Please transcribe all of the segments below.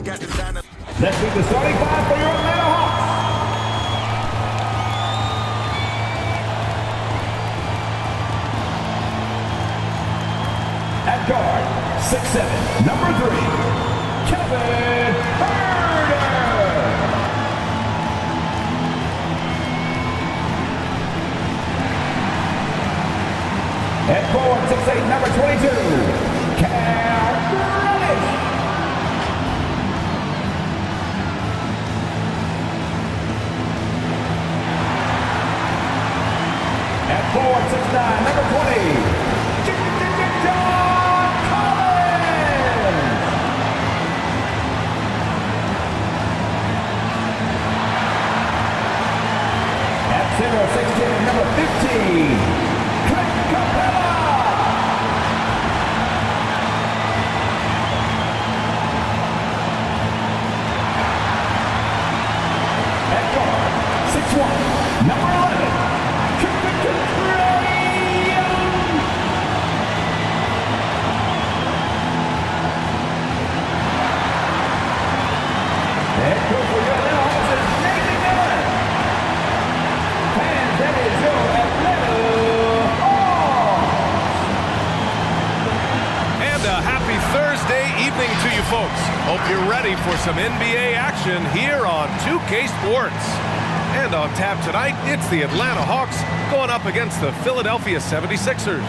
Got the designer. Let's meet the starting five for your Atlanta Hawks. At guard, 6'7", number 3, Kevin Herter. At forward, 6'8", number 22, Cam Reddish. At forward, 6'9", number 20, Zero, 16, number 15, Clint Capella. At guard, 6'1", number 11, Head coach for your Atlanta Hawks is Nathan Miller. And that is your Atlanta Hawks. And a happy Thursday evening to you folks. Hope you're ready for some NBA action here on 2K Sports. And on tap tonight, it's the Atlanta Hawks going up against the Philadelphia 76ers.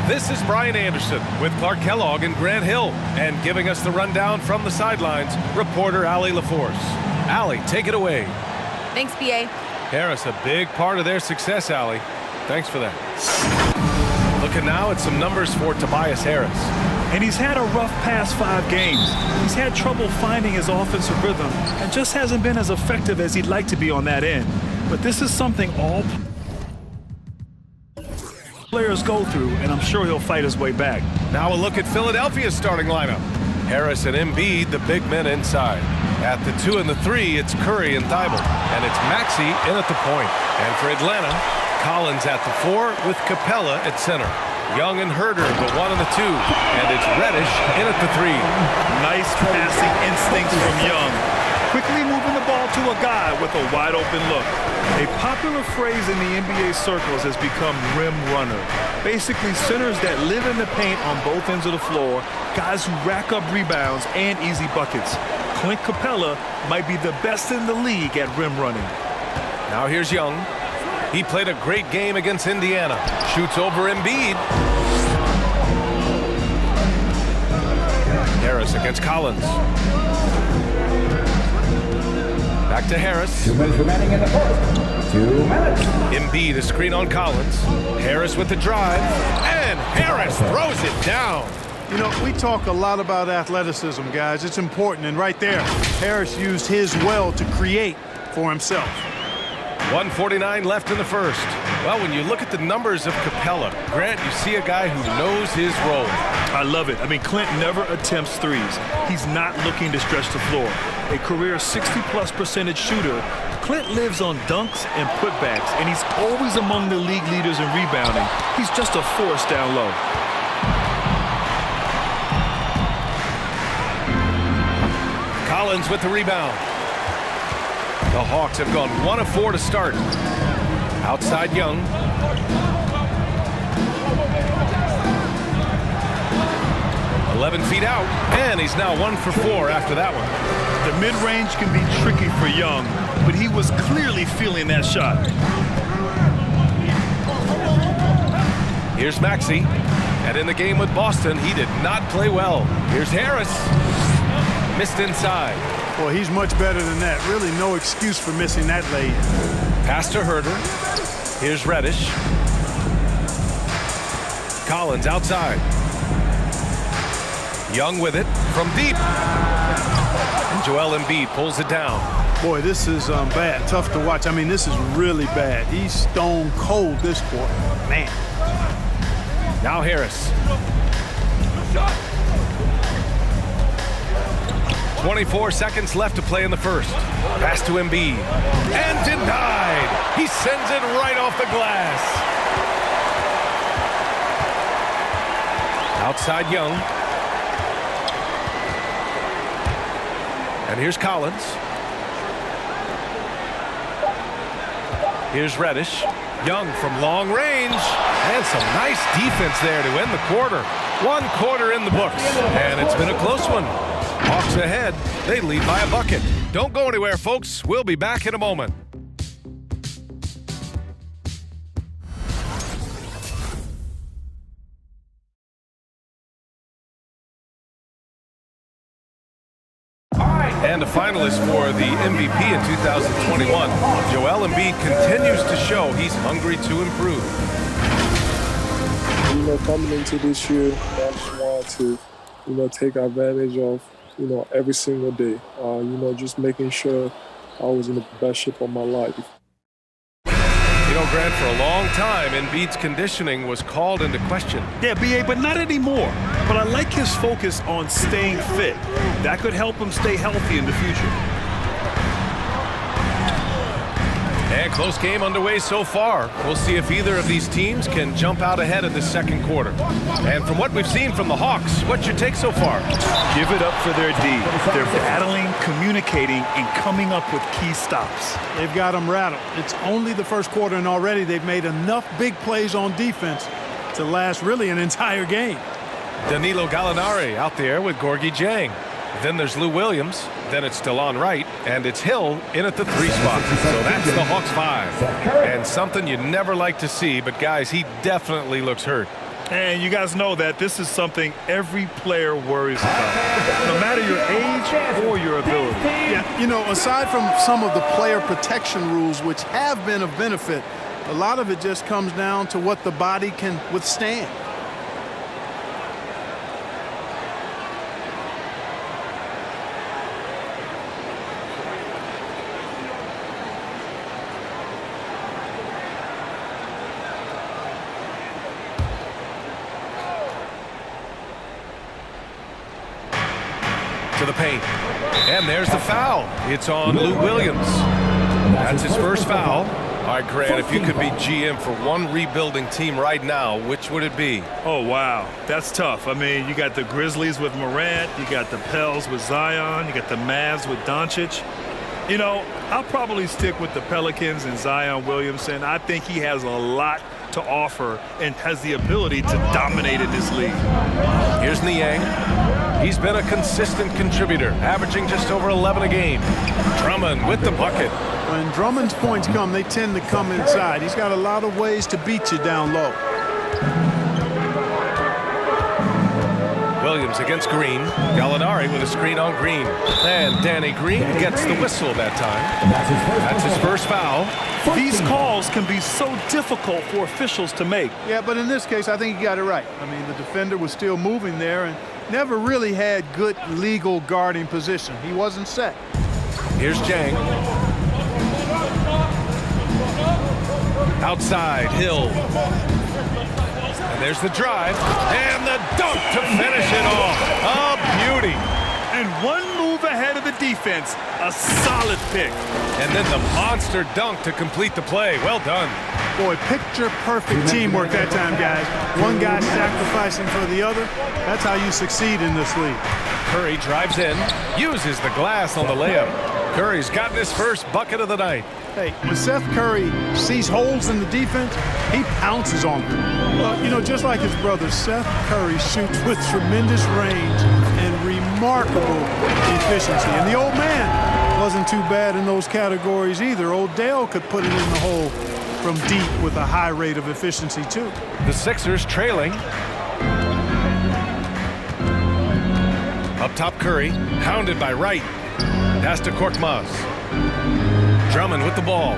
This is Brian Anderson with Clark Kellogg and Grant Hill. And giving us the rundown from the sidelines, reporter Allie LaForce. Allie, take it away. Thanks, B.A. Harris, a big part of their success, Allie. Thanks for that. Looking now at some numbers for Tobias Harris. And he's had a rough past 5 games. He's had trouble finding his offensive rhythm and just hasn't been as effective as he'd like to be on that end. But this is something all players go through, and I'm sure he'll fight his way back. Now a look at Philadelphia's starting lineup. Harris and Embiid, the big men inside. At the 2 and the 3, it's Curry and Thibault. And it's Maxey in at the point. And for Atlanta, Collins at the 4 with Capella at center. Young and Herter, the 1 and the 2. And it's Reddish in at the 3. Nice passing instincts from Young. Quickly moving the ball to a guy with a wide open look. A popular phrase in the NBA circles has become rim runner. Basically centers that live in the paint on both ends of the floor, guys who rack up rebounds and easy buckets. Clint Capella might be the best in the league at rim running. Now here's Young. He played a great game against Indiana. Shoots over Embiid. Harris against Collins. Back to Harris. 2 minutes remaining in the first. 2 minutes. Embiid, a screen on Collins. Harris with the drive. And Harris throws it down. You know, we talk a lot about athleticism, guys. It's important, and right there, Harris used his well to create for himself. 1:49 left in the first. Well, when you look at the numbers of Capella, Grant, you see a guy who knows his role. I love it. I mean, Clint never attempts threes. He's not looking to stretch the floor. A career 60+% shooter, Clint lives on dunks and putbacks, and he's always among the league leaders in rebounding. He's just a force down low. Collins with the rebound. The Hawks have gone 1 of 4 to start. Outside Young. "11 feet out, and he's now 1 for 4 after that one. The mid-range can be tricky for Young, but he was clearly feeling that shot. Here's Maxey. And in the game with Boston, he did not play well. Here's Harris. Missed inside. Well, he's much better than that. Really no excuse for missing that lay. Pass to Herter. Here's Reddish. Collins outside. Young with it from deep. And Joel Embiid pulls it down. Boy, this is bad. Tough to watch. I mean, this is really bad. He's stone cold this quarter. Man. Now Harris. 24 seconds left to play in the first. Pass to Embiid. And denied. He sends it right off the glass. Outside Young. And here's Collins. Here's Reddish. Young from long range. And some nice defense there to end the quarter. 1 quarter in the books. And it's been a close one. Hawks ahead. They lead by a bucket. Don't go anywhere, folks. We'll be back in a moment. And a finalist for the MVP in 2021, Joel Embiid continues to show he's hungry to improve. You know, coming into this year, I just wanted to, take advantage of, every single day. Just making sure I was in the best shape of my life. Grant, for a long time, Embiid's conditioning was called into question. Yeah, B.A., but not anymore. But I like his focus on staying fit. That could help him stay healthy in the future. And close game underway so far. We'll see if either of these teams can jump out ahead in the second quarter. And from what we've seen from the Hawks, what's your take so far? Give it up for their D. They're battling, communicating, and coming up with key stops. They've got them rattled. It's only the first quarter, and already they've made enough big plays on defense to last really an entire game. Danilo Gallinari out there with Gorgui Dieng. Then there's Lou Williams. Then it's Delon Wright, and it's Hill in at the 3 spot. So that's the Hawks 5. And something you never like to see, but guys, he definitely looks hurt. And you guys know that this is something every player worries about, no matter your age or your ability. Yeah, aside from some of the player protection rules, which have been of benefit, a lot of it just comes down to what the body can withstand. To the paint. And there's the foul. It's on Lou Williams. That's his first foul. All right, Grant, if you could be GM for one rebuilding team right now, which would it be? Oh, wow. That's tough. I mean, you got the Grizzlies with Morant. You got the Pels with Zion. You got the Mavs with Doncic. I'll probably stick with the Pelicans and Zion Williamson. I think he has a lot to offer and has the ability to dominate in this league. Here's Niang. He's been a consistent contributor, averaging just over 11 a game. Drummond with the bucket. When Drummond's points come, they tend to come inside. He's got a lot of ways to beat you down low. Williams against Green. Gallinari with a screen on Green. And Danny Green gets the whistle that time. That's his first foul. These calls can be so difficult for officials to make. Yeah, but in this case, I think he got it right. I mean, the defender was still moving there and never really had good legal guarding position. He wasn't set. Here's Dieng. Outside, Hill. And there's the drive. And the dunk to finish it off. A beauty. And one move ahead of the defense. A solid pick. And then the monster dunk to complete the play. Well done. Boy, picture-perfect teamwork that time, guys. One guy sacrificing for the other. That's how you succeed in this league. Curry drives in, uses the glass on the layup. Curry's gotten his first bucket of the night. Hey, when Seth Curry sees holes in the defense, he pounces on them. Well, just like his brother, Seth Curry shoots with tremendous range and remarkable efficiency. And the old man wasn't too bad in those categories either. Odell could put it in the hole from deep with a high rate of efficiency, too. The Sixers trailing. Up top, Curry, hounded by Wright. Pass to Korkmaz. Drummond with the ball.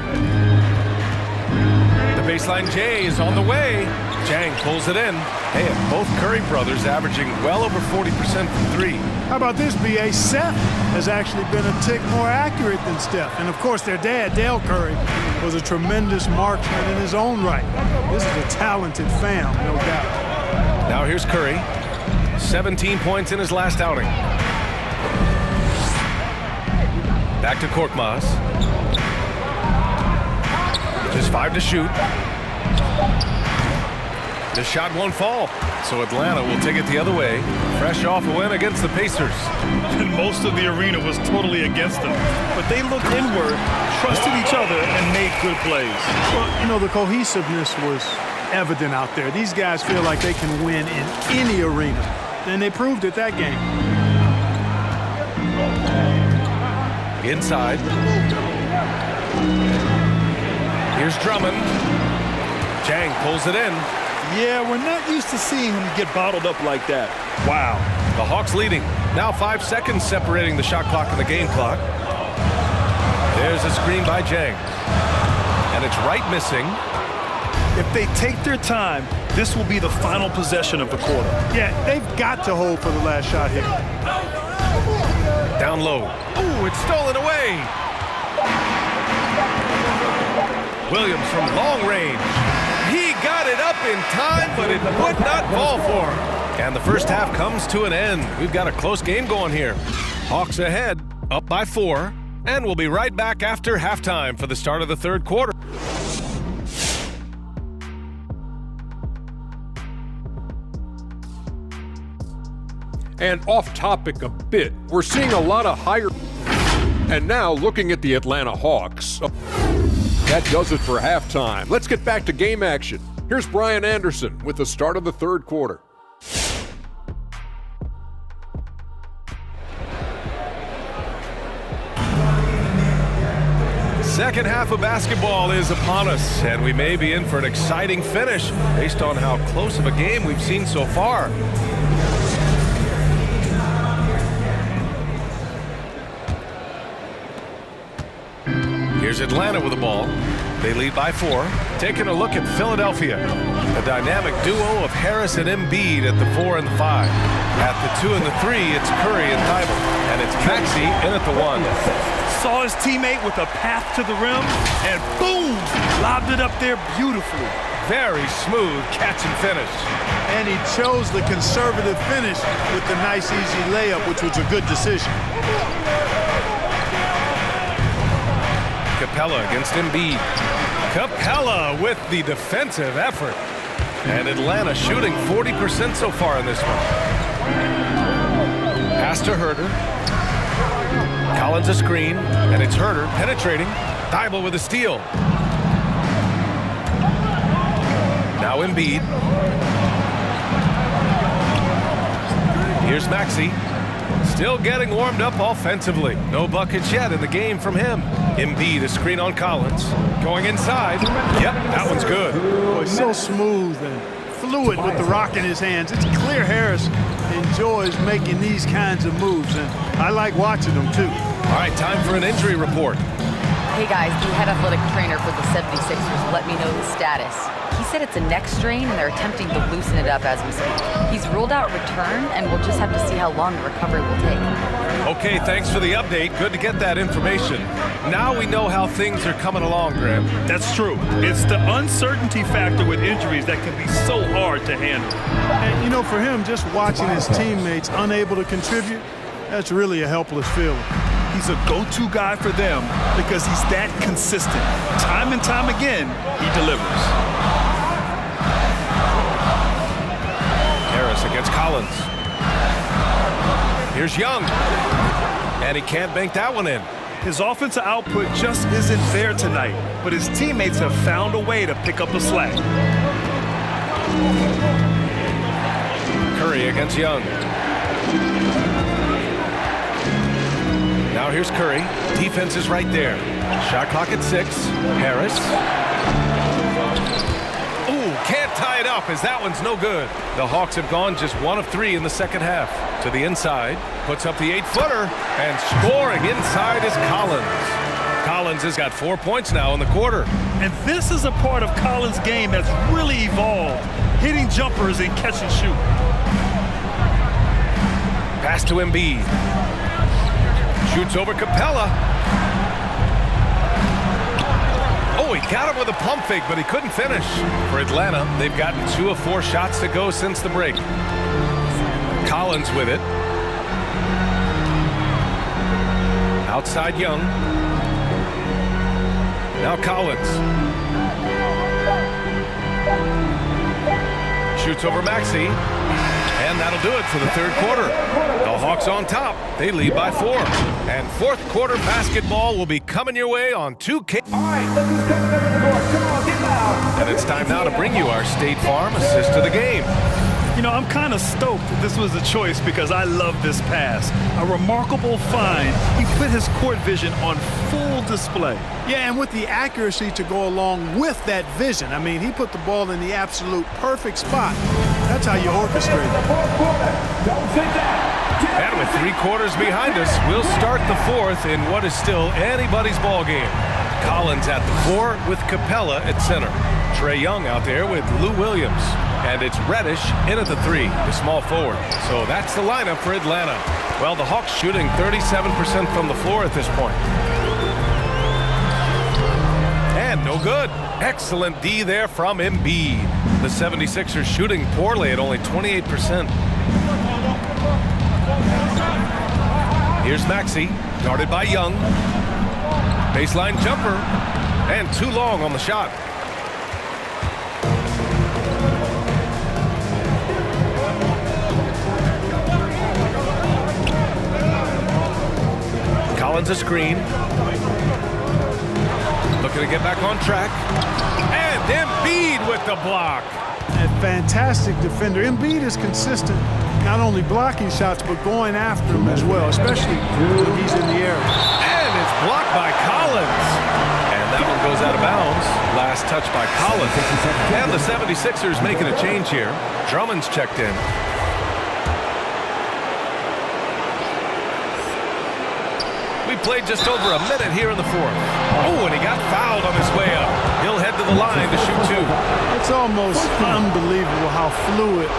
The baseline J is on the way. Dieng pulls it in. Hey, and both Curry brothers averaging well over 40% from 3. How about this, B.A.? Seth has actually been a tick more accurate than Steph. And, of course, their dad, Dale Curry, was a tremendous marksman in his own right. This is a talented fam, no doubt. Now here's Curry. 17 points in his last outing. Back to Korkmaz. Just 5 to shoot. The shot won't fall. So Atlanta will take it the other way, fresh off a win against the Pacers. And most of the arena was totally against them. But they looked inward, trusted each other, and made good plays. Well, you know, the cohesiveness was evident out there. These guys feel like they can win in any arena, and they proved it that game. Inside. Here's Drummond. Jang pulls it in. Yeah, we're not used to seeing him get bottled up like that. Wow. The Hawks leading. Now 5 seconds separating the shot clock and the game clock. There's a screen by Jang. And it's right missing. If they take their time, this will be the final possession of the quarter. Yeah, they've got to hold for the last shot here. Down low. Ooh, it's stolen away. Williams from long range. He got it up in time, but it would not fall for him. And the first half comes to an end. We've got a close game going here. Hawks ahead, up by 4, and we'll be right back after halftime for the start of the third quarter. And off topic a bit, we're seeing a lot of higher. And now looking at the Atlanta Hawks. That does it for halftime. Let's get back to game action. Here's Brian Anderson with the start of the third quarter. Second half of basketball is upon us, and we may be in for an exciting finish based on how close of a game we've seen so far. Here's Atlanta with the ball. They lead by 4. Taking a look at Philadelphia. A dynamic duo of Harris and Embiid at the 4 and the 5. At the 2 and the 3, it's Curry and Thibault. And it's Maxey in at the 1. Saw his teammate with a path to the rim, and boom! Lobbed it up there beautifully. Very smooth catch and finish. And he chose the conservative finish with the nice, easy layup, which was a good decision. Capella against Embiid. Capella with the defensive effort. And Atlanta shooting 40% so far in this one. Pass to Herter. Collins a screen, and it's Herter penetrating. Thibault with a steal. Now Embiid. Here's Maxey. Still getting warmed up offensively. No buckets yet in the game from him. Embiid, a screen on Collins. Going inside. Yep, that one's good. Boy, so smooth and fluid with the rock in his hands. It's clear Harris enjoys making these kinds of moves, and I like watching them too. All right, time for an injury report. Hey guys, the head athletic trainer for the 76ers let me know the status. He said it's a neck strain and they're attempting to loosen it up as we speak. He's ruled out return, and we'll just have to see how long the recovery will take. Okay, thanks for the update. Good to get that information. Now we know how things are coming along, Graham. That's true. It's the uncertainty factor with injuries that can be so hard to handle. And, you know, for him, just watching his teammates unable to contribute, that's really a helpless feeling. He's a go-to guy for them because he's that consistent. Time and time again, he delivers. Harris against Collins. Here's Young. And he can't bank that one in. His offensive output just isn't there tonight, but his teammates have found a way to pick up the slack. Curry against Young. Now here's Curry. Defense is right there. Shot clock at 6. Harris. Ooh, can't tie it up as that one's no good. The Hawks have gone just 1 of 3 in the second half. To the inside. Puts up the 8-footer. And scoring inside is Collins. Collins has got 4 points now in the quarter. And this is a part of Collins' game that's really evolved. Hitting jumpers and catch and shoot. Pass to Embiid. Shoots over Capella. Oh, he got him with a pump fake, but he couldn't finish. For Atlanta, they've gotten 2 of 4 shots to go since the break. Collins with it. Outside Young. Now Collins. shoots over Maxey. And that'll do it for the third quarter. The Hawks on top. They lead by 4. And fourth quarter basketball will be coming your way on 2K. All right, look who's coming over the court. Come on, get loud. And it's time now to bring you our State Farm assist of the game. You know, I'm kind of stoked that this was a choice because I love this pass. A remarkable find. He put his court vision on full display. Yeah, and with the accuracy to go along with that vision. I mean, he put the ball in the absolute perfect spot. That's how you orchestrate it. Don't sit down. And with 3 quarters behind us, we'll start the fourth in what is still anybody's ball game. Collins at the 4 with Capella at center. Trey Young out there with Lou Williams. And it's Reddish in at the 3, the small forward. So that's the lineup for Atlanta. Well, the Hawks shooting 37% from the floor at this point. And no good. Excellent D there from Embiid. The 76ers shooting poorly at only 28%. Here's Maxey, guarded by Young. Baseline jumper, and too long on the shot. Collins a screen. Looking to get back on track. And Embiid with the block. A fantastic defender. Embiid is consistent, not only blocking shots, but going after them as well, especially when he's in the air. And it's blocked by Collins. And that one goes out of bounds. Last touch by Collins. And the 76ers making a change here. Drummond's checked in. We played just over a minute here in the fourth. Oh, and he got fouled on his way up. He'll head to the line to shoot 2. It's almost unbelievable how fluid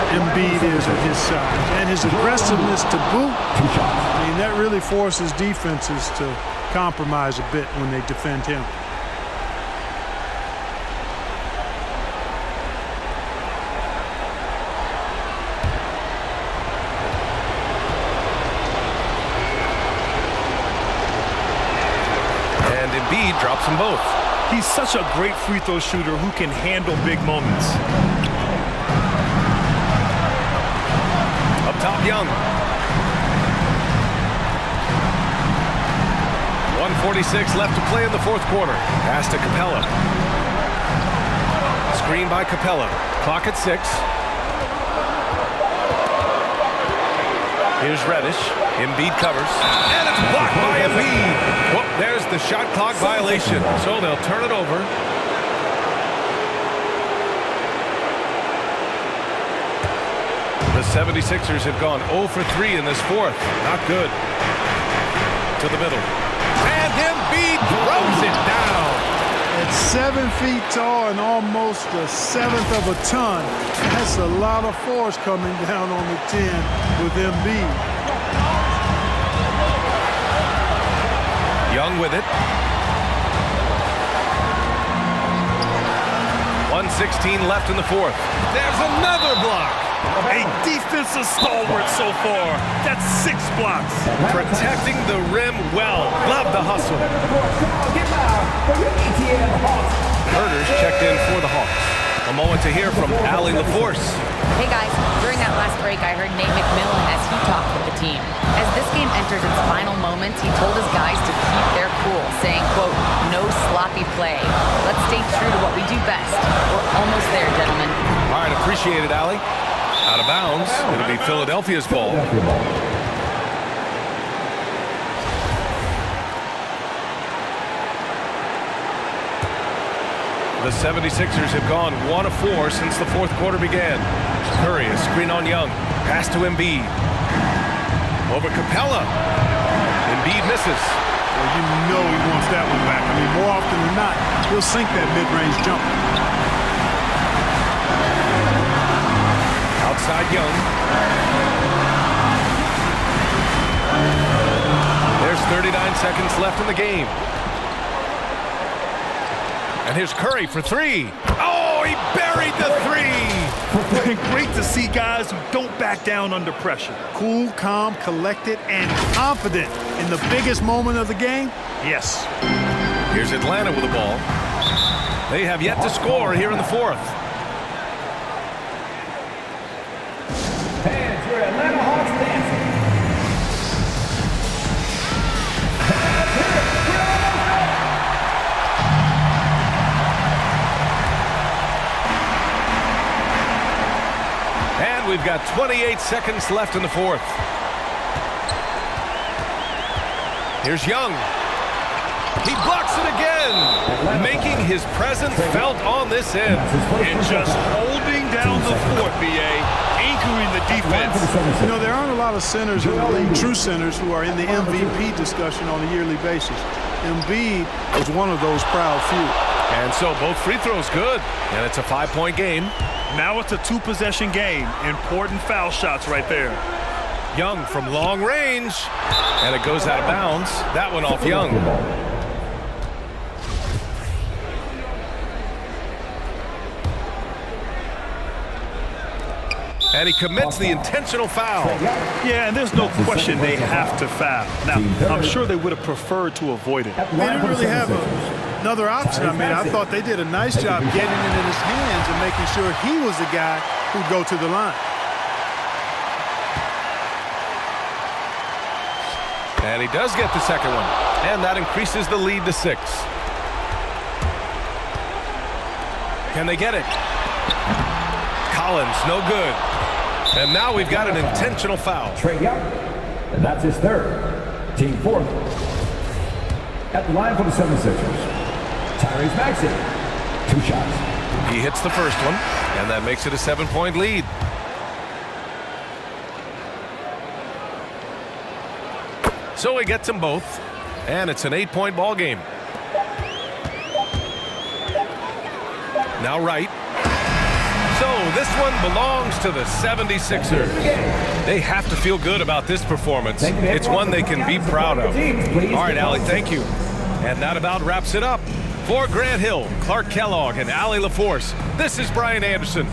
Embiid is at his size. And his aggressiveness to boot. I mean, that really forces defenses to compromise a bit when they defend him. Embiid drops them both. He's such a great free throw shooter who can handle big moments. Up top, Young. 1:46 left to play in the fourth quarter. Pass to Capella. Screen by Capella. Clock at 6. Here's Reddish. Embiid covers. And it's blocked by Embiid. Well, there's the shot clock violation. So they'll turn it over. The 76ers have gone 0 for 3 in this fourth. Not good. To the middle. And Embiid throws it down. At 7 feet tall and almost a 1/7 of a ton, that's a lot of force coming down on the 10 with Embiid. Young with it. 1:16 left in the fourth. There's another block. A defensive stalwart so far. That's 6 blocks. Protecting the rim well. Love the hustle. Herders checked in for the Hawks. A moment to hear from Allie LaForce. Hey guys, during that last break, I heard Nate McMillan as he talked with the team. As this game enters its final moments, he told his guys to keep their cool, saying, quote, "No sloppy play. Let's stay true to what we do best. We're almost there, gentlemen." All right, appreciate it, Allie. Out of bounds. It'll be Philadelphia's ball. The 76ers have gone 1 of 4 since the fourth quarter began. Curry, a screen on Young. Pass to Embiid. Over Capella. Embiid misses. Well, you know he wants that one back. I mean, more often than not, he'll sink that mid-range jumper. Outside Young. There's 39 seconds left in the game. And here's Curry for 3. Oh, he buried the 3. Great to see guys who don't back down under pressure. Cool, calm, collected, and confident in the biggest moment of the game. Yes. Here's Atlanta with the ball. They have yet to score here in the fourth. we've got 28 seconds left in the fourth. Here's Young. He blocks it again, making his presence felt on this end. And just holding down the fort, B.A., anchoring the defense. You know, there aren't a lot of centers in the league, true centers, who are in the MVP discussion on a yearly basis. Embiid was one of those proud few. And so both free throws good, and it's a 5-point game. Now it's a 2-possession game. Important foul shots right there. Young from long range, and it goes out of bounds. That one off Young. And he commits the intentional foul. Yeah, and there's no question they have to foul. Now, I'm sure they would have preferred to avoid it. They didn't really have another option. I mean, I thought they did a nice job getting it in his hands and making sure he was the guy who'd go to the line. And he does get the second one. And that increases the lead to 6. Can they get it? Collins, no good. And now we've got an intentional foul. Trae Young, and that's his third. Team fourth. At the line for the 76ers, Tyrese Maxey, 2 shots. He hits the first one, and that makes it a 7-point lead. So he gets them both, and it's an 8-point ball game. Now Wright. So this one belongs to the 76ers. They have to feel good about this performance. It's one they can be proud of. All right, Allie, thank you. And that about wraps it up. For Grant Hill, Clark Kellogg, and Allie LaForce, this is Brian Anderson.